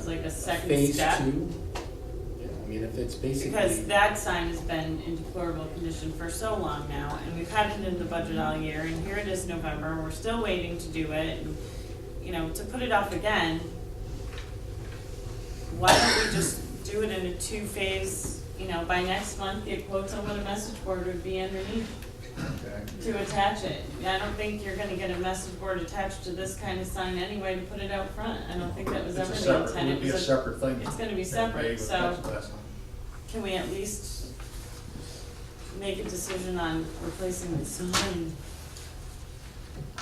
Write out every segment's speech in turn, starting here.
like a second Phase step. 2? Yeah, I mean, if it's basically. Because that sign has been in deplorable condition for so long now, and we've had it in the budget all year, and here it is November, and we're still waiting to do it, and, you know, to put it off again, why don't we just do it in a 2-phase, you know, by next month, get quotes on what a message board would be underneath to attach it. I don't think you're gonna get a message board attached to this kind of sign anyway to put it out front. I don't think that was ever the intent. It would be a separate thing. It's gonna be separate, so can we at least make a decision on replacing the sign?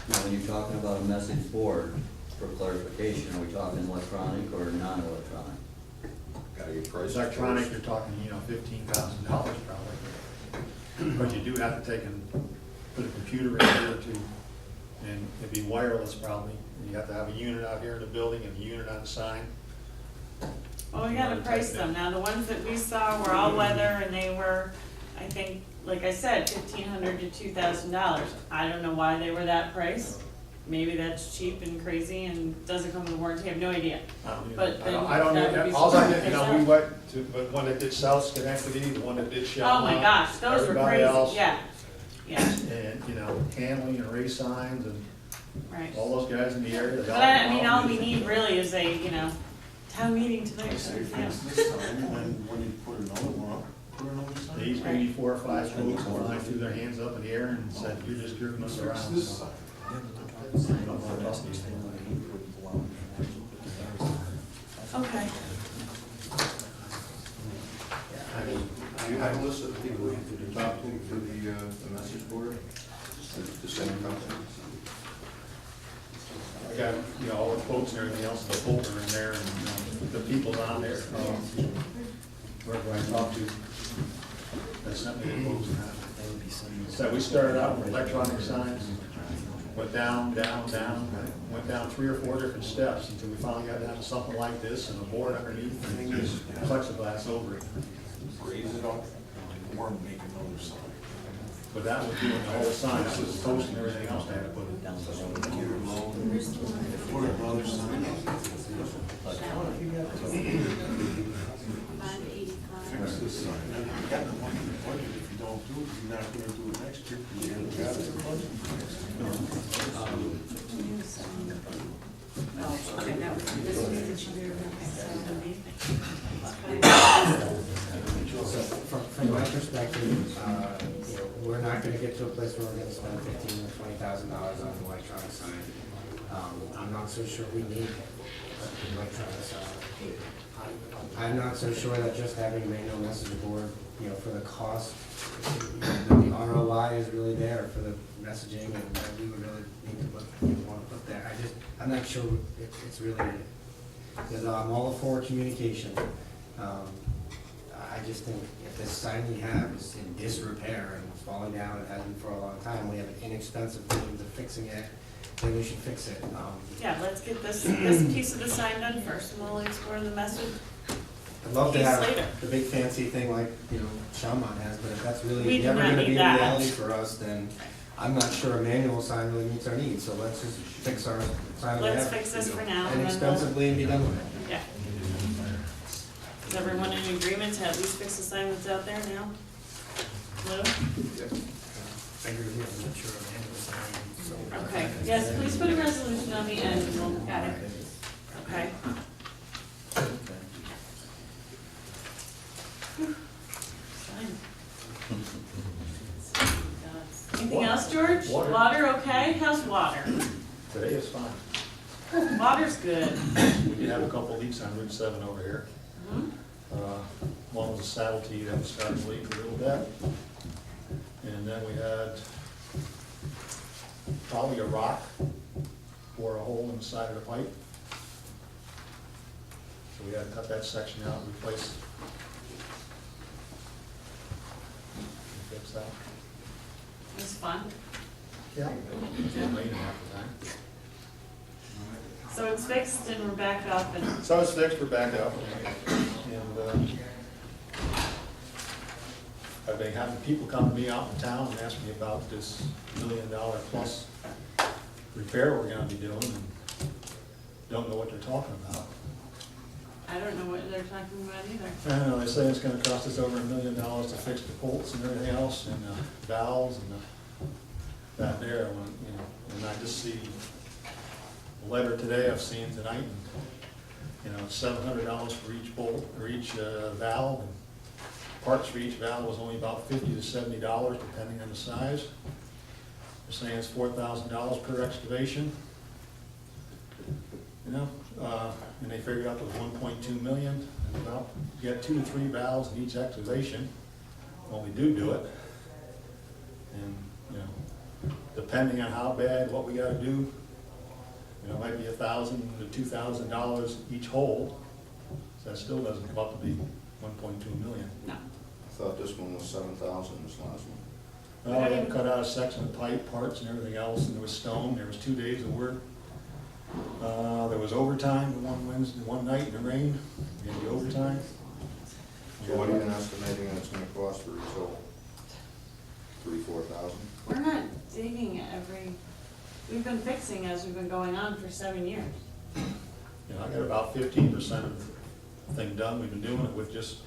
Now, when you're talking about a message board, for clarification, are we talking electronic or non-electronic? Gotta get prices. Electronic, you're talking, $15,000 probably. But you do have to take and put a computer in here too, and it'd be wireless probably. You have to have a unit out here in the building and a unit on the sign. Well, we gotta price them. Now, the ones that we saw were all weather, and they were, I think, like I said, $1,500 to $2,000. I don't know why they were that price. Maybe that's cheap and crazy and doesn't come with a warranty, I have no idea. But then I don't that would know, be all I something did, to we fix up. went to, but one that did South Schenectady, the one that did Shell. Oh my gosh, those were everybody crazy, else, yeah, yeah, And, Hanley and Ray Signs and right. all those guys in the area. But I mean, all we need really is a, town meeting tonight, so, Say yeah. fix this time, and then when you put another one up, put another sign. These maybe 4 or 5 folks who I threw their hands up in the air and said, you're just jerking us Fix around. this So, sign. Okay. Do you have a list of the people you talk to for the message board? The same company? I got, all the quotes and everything else, the folder in there, and the people's on there. Whoever I talked to, that sent me the quotes and that. So we started out with electronic signs, went down, went down 3 or 4 different steps until we finally got down to something like this and a board underneath and just plexiglass over it. Raise it up or make another sign. But that was doing the whole sign, that was post and everything else they had to put it down. Put another sign up. Fix this sign. You got the money in the budget. If you don't do it, you're not gonna do it next year because you haven't got it in the budget. Oh, okay, that was, this was the sugar, So from my perspective, we're not gonna get to a place where we're gonna spend $15,000 or $20,000 on an electronic sign. I'm not so sure we need an electronic sign. I'm not so sure that just having a manual message board, for the cost, the ROI is really there for the messaging, and that we would really need to want to put there. I'm not sure it's really, because I'm all for communication. I just think if this sign we have is in disrepair and it's falling down and has been for a long time, we have an inexpensive means of fixing it, then we should fix it. yeah, let's get this piece of the sign done first, and we'll explore the message. I'd love to Piece have later. the big fancy thing like, Shamon has, but if that's We really do never not gonna need be a that. reality for us, then I'm not sure a manual sign really meets our needs, so let's just fix our sign we Let's have. fix this for now, and then we'll, Inexpensively and be done with it. yeah. Is everyone in agreement to at least fix the sign that's out there now? Lou? I agree with you, I'm not sure a manual sign, so. Okay, yes, please put a resolution on the end, and we'll look at it. Okay. Fine. Anything else, George? Water. Water, okay? How's water? Today is fine. Water's good. We did have a couple leaks on Route 7 over here. Mhm. One was a saddle tee that was starting to leak a little bit. And then we had probably a rock or a hole in the side of the pipe. So we had to cut that section out and replace, fix that. It was fun. Yeah. It's been raining half the time. So it's fixed and we're back up and, So it's fixed, we're back up. And I've been having people come to me out in town and ask me about this $1 million plus repair we're gonna be doing and don't know what they're talking about. I don't know what they're talking about either. I don't know, they say it's gonna cost us over $1 million to fix the bolts and everything else, and valves and that there, when, you know, and I just see a letter today I've seen tonight, and, you know, $700 for each bolt, or each valve, and parts for each valve was only about $50 to $70, depending on the size. They're saying it's $4,000 per excavation. You know, and they figured out it was 1.2 million, and about, you got 2 to 3 valves in each excavation, when we do it. And, you know, depending on how bad, what we gotta do, you know, it might be $1,000 to $2,000 each hole, so that still doesn't come up to be 1.2 million. No. I thought this one was 7,000, this last one. Well, I got cut out a section of pipe, parts and everything else, and there was stone, there was 2 days of work. There was overtime, the one Wednesday, one night in the rain, and the overtime. So what are you estimating it's gonna cost for each hole? 3,000 to 4,000? We're not digging we've been fixing as we've been going on for 7 years. You know, I got about 15% of the thing done. We've been doing it with just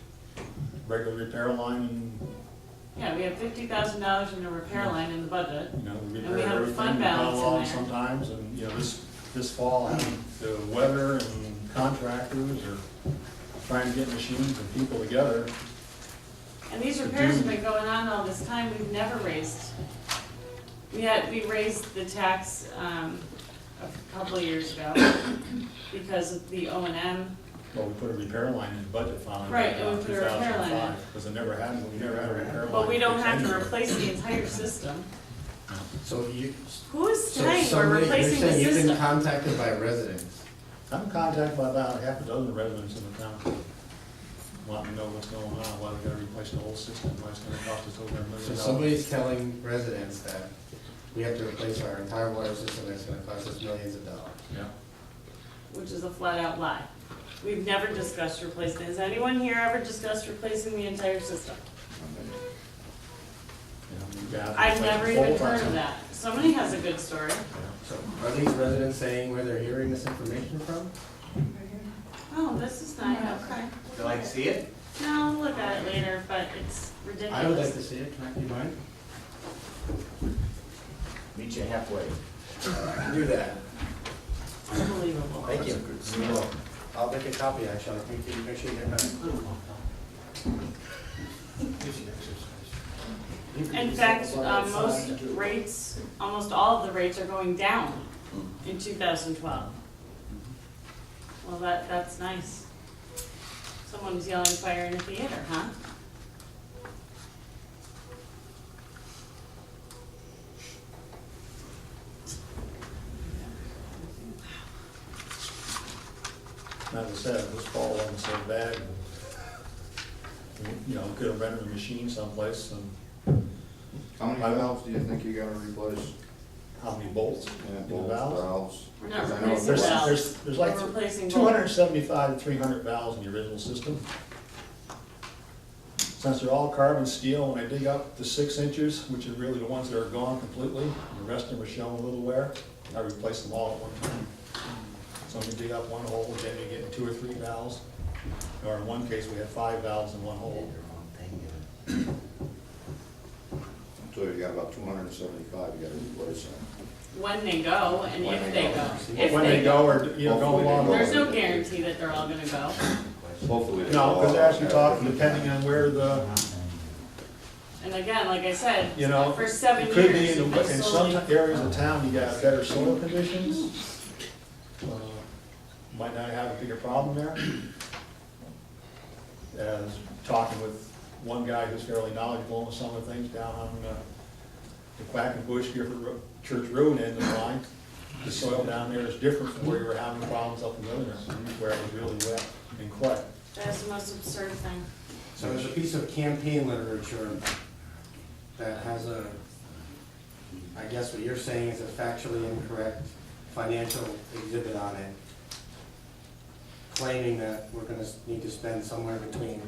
regular repair line and, Yeah, we have $50,000 in a repair line in the budget. you know, we And repair we have a everything. fund We've gone balance in along there. sometimes, and, you know, this fall, the weather and contractors are trying to get machines and people together. And these repairs have been going on all this time, we've never raised. We raised the tax, a couple of years ago because of the O&M. Well, we put a repair line in the budget filing. Right, back and in we put a repair line in. 2005, because we never had a repair line. But we don't have to anywhere. replace the entire system. So you, Who is so saying we're somebody, you're replacing the saying you've been system? contacted by residents? I'm contacted by about half a dozen residents in the town, wanting to know what's going on, why we gotta replace the whole system, why it's gonna cost us over $1 million. So somebody's telling residents that we have to replace our entire water system, and it's gonna cost us millions of dollars. Yeah. Which is a flat out lie. We've never discussed replacing, has anyone here ever discussed replacing the entire system? You know, you've got to I've replace never the even bolt on heard of some- that. Somebody has a good story. So are these residents saying where they're hearing this information from? Oh, this is nice, okay. Would you like to see it? No, we'll look at it later, but it's ridiculous. I would like to see it, can I do mine? Meet you halfway. I can do that. Unbelievable. Thank you. I'll make a copy, actually, make sure you get mine. In fact, most rates, almost all of the rates are going down in 2012. Well, that's nice. Someone's yelling fire in the theater, huh? As I said, this fall wasn't so bad. You know, could have rented a machine someplace, and How many valves do you think you gotta replace? how many bolts Yeah, in the bolts, valves? valves. We're not 'Cause I know replacing There's, valves. there's like We're replacing bolts. 275 to 300 valves in the original system. Since they're all carbon steel, when I dig up the 6 inches, which are really the ones that are gone completely, and the rest of them are showing a little wear, I replace them all at one time. So when you dig up one hole, then you get 2 or 3 valves, or in one case, we had 5 valves in one hole. So you got about 275 you gotta replace them. When they go and When if they they go. go. If When they go, or, you know, go Hopefully they along. go. There's no guarantee that they're all gonna go. Hopefully. they No, because all they're actually have- talking, depending on where the, And again, like I said, you know, for 7 it could be years, in we've been some slowly. areas of town, you got better soil conditions. Might not have a bigger problem there. As talking with one guy who's fairly knowledgeable on some of the things down on the Quackenbush, Gifford Church Road end of the line. The soil down there is different from where you were having problems up in Wilderness, where it was really wet and clay. That's the most absurd thing. So there's a piece of campaign literature that has a, I guess what you're saying is a factually incorrect financial exhibit on it, claiming that we're gonna need to spend somewhere between,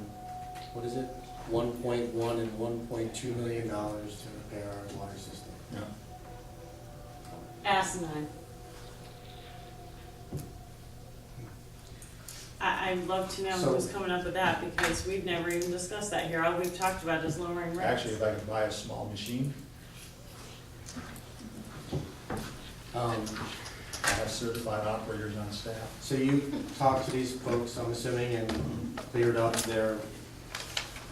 what is it? 1.1 and 1.2 million dollars to repair our water system. Yeah. Asinine. I'd love to know So- who's coming up with that, because we've never even discussed that here. All we've talked about is lowering rates. Actually, if I could buy a small machine, I have certified operators on staff. So you talked to these folks, I'm assuming, and cleared up their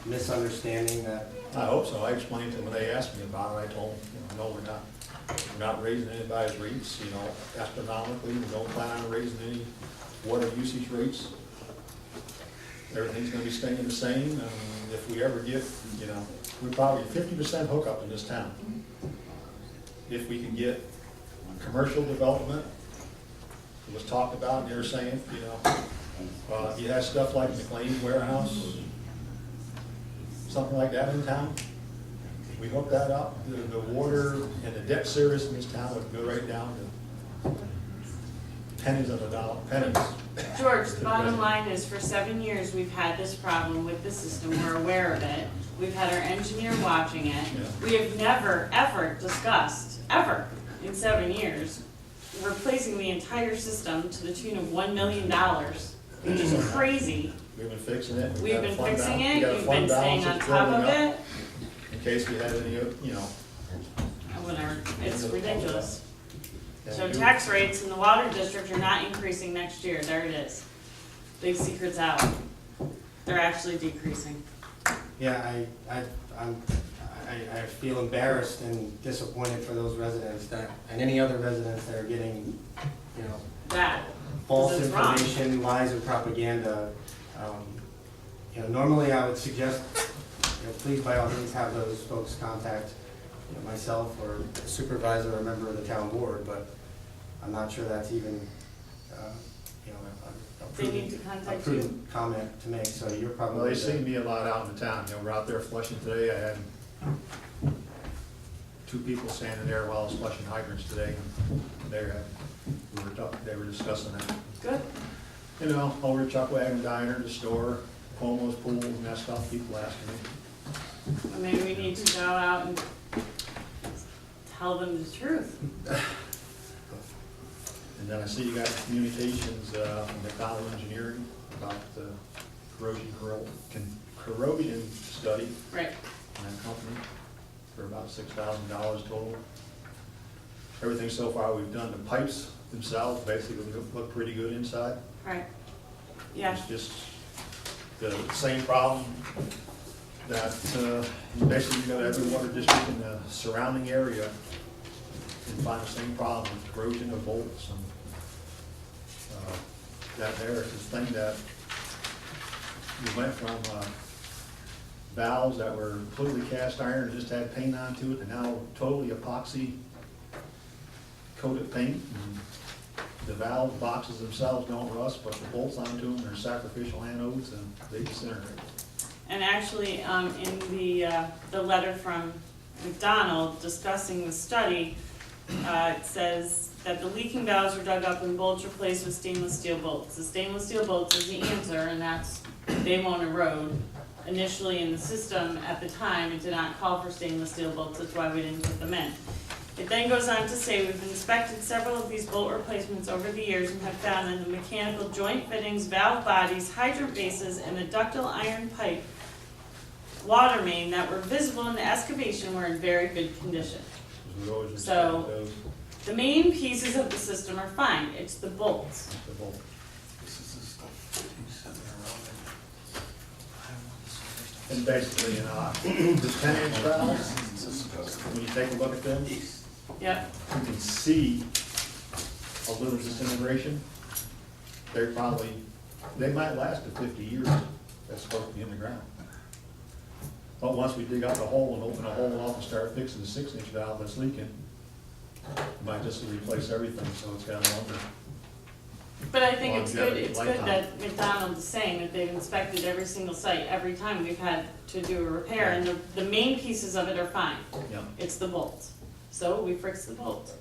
misunderstanding that, I hope so. I explained to them when they asked me about it. I told them, no, we're not raising anybody's rates, astronomically. We don't plan on raising any water usage rates. Everything's gonna be staying the same, and if we ever get, we're probably 50% hookup in this town. If we can get commercial development, it was talked about, and they were saying, you have stuff like McLean's Warehouse, something like that in town. We hook that up, the water and the debt service in this town would go right down to pennies of a dollar, pennies. George, the bottom line is, for 7 years, we've had this problem with the system. We're aware of it. We've had our engineer watching it. Yeah. We have never, ever discussed, ever, in 7 years, replacing the entire system to the tune of $1 million, which is crazy. We've been fixing it. We've been fixing it, you've been staying on top of it. In case we had any, Whatever, it's ridiculous. Yeah, So you- tax rates in the water district are not increasing next year, there it is. Big secret's out. They're actually decreasing. yeah, I feel embarrassed and disappointed for those residents that, and any other residents that are getting, That, false Because it's wrong. information, lies and propaganda. Normally I would suggest, please by all means have those folks contact, myself or a supervisor or a member of the town board, but I'm not sure that's even, a they need to prudent, a contact you. prudent comment to make, so you're probably. Well, they see me a lot out in the town. We're out there flushing today. I had 2 people standing there while I was flushing hydrants today. They were discussing that. Good. Over at Chuck Wagon Diner, the store, Cuomo's pools and that stuff, people asking me. Well, maybe we need to go out and tell them the truth. And then I see you got communications from McDonald Engineering about the corrosion study Right. on that company for about $6,000 total. Everything so far we've done, the pipes themselves basically look pretty good inside. Right. Yeah. It's just the same problem that basically you got every water district in the surrounding area and find the same problem, corrosion of bolts and that there is this thing that we went from valves that were completely cast iron and just had paint onto it, and now totally epoxy coated paint. And the valve boxes themselves don't rust, but the bolts onto them are sacrificial anodes and they disintegrate. And actually, in the letter from McDonald discussing the study, it says that the leaking valves were dug up and bolts replaced with stainless steel bolts. The stainless steel bolts is the answer, and they won't erode. Initially in the system, at the time, it did not call for stainless steel bolts, that's why we didn't put them in. It then goes on to say, we've inspected several of these bolt replacements over the years and have found that the mechanical joint fittings, valve bodies, hydrant bases, and the ductile iron pipe water main that were visible in the excavation were in very good condition. We always So- inspect those, The main pieces of the system are fine, it's the bolts. the bolt. And basically, the 10-inch valves, when you take a look at them, you Yep, can see a little disintegration. They might last to 50 years, that's supposed to be in the ground. But once we dig out the hole and open the hole off and start fixing the 6-inch valve that's leaking, we might just replace everything, so it's got longer. but I think it's good, Longevity, it's good lifetime. that McDonald is saying that they've inspected every single site, every time we've had to do a repair, and the main pieces of it are fine. Yep. It's the bolts, so we fix the bolts.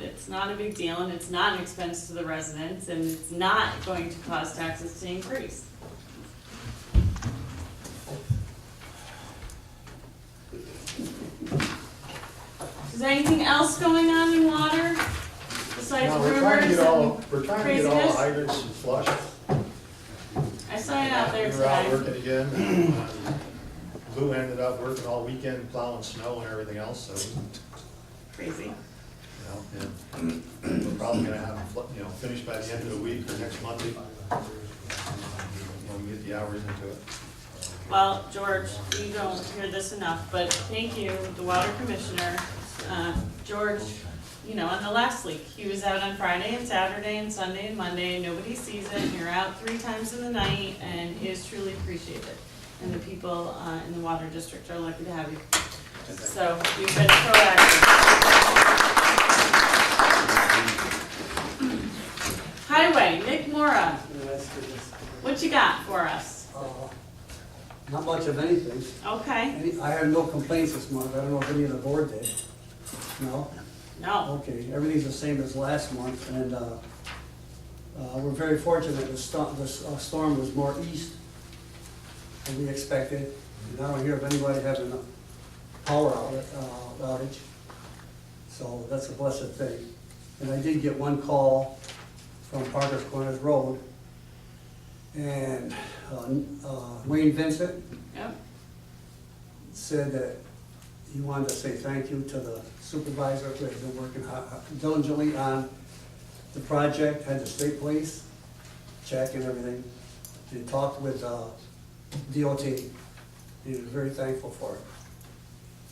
It's not a big deal, and it's not an expense to the residents, and it's not going to cause taxes to increase. Is there anything else going on in water besides No, we're trying to rumors get all, and we're trying to get all the craziness? hydrants flushed. I saw it out there We were out today. working again. Lou ended up working all weekend plowing snow and everything else, so, Crazy. and we're probably gonna have them, finished by the end of the week or next Monday. When we get the hours into it. Well, George, you don't hear this enough, but thank you, the water commissioner. George, on the last leak, he was out on Friday and Saturday and Sunday and Monday, and nobody sees it, and you're out 3 times in the night, and it is truly appreciated. And the people in the water district are lucky to have you. So, you've been proactive. Highway, Nick Mora, what you got for us? Not much of anything. Okay, I had no complaints this month. I don't know if any of the board did. No? no, Okay, everything's the same as last month, and we're very fortunate the storm was more east than we expected. And I don't hear of anybody having a power outage, so that's a blessed thing. And I did get one call from Parker's Corners Road, and Wayne Vincent yep, said that he wanted to say thank you to the supervisor who had been working diligently on the project, had the state police check and everything, and talked with DOT. He was very thankful for it.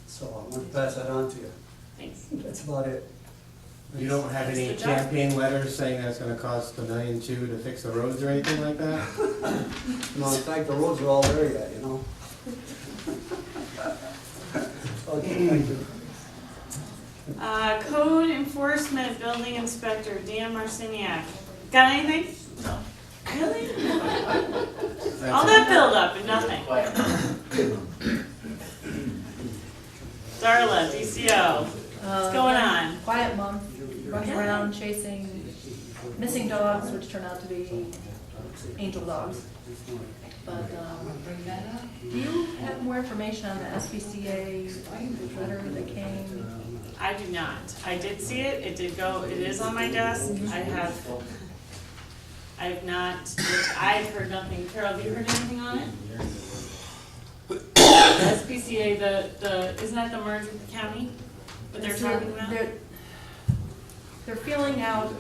So I want to pass that on to you. thanks. That's about it. You don't have any That's the job. campaign letters saying that it's gonna cost $1.2 million to fix the roads or anything like that? No, in fact, the roads are all there yet, you know? Okay, thank you. Code enforcement building inspector, Dan Marciniak. Got anything? No. Really? All that buildup and nothing. Darla, DCO, what's going on? Quiet month, running around chasing missing dogs, which turn out to be angel dogs. But, do you have more information on the SPCA letter that came? I do not. I did see it, it did go, it is on my desk. I have not, I've heard nothing. Carol, have you heard anything on it? SPCA, isn't that the merge with the county? What they're talking about? They're filling out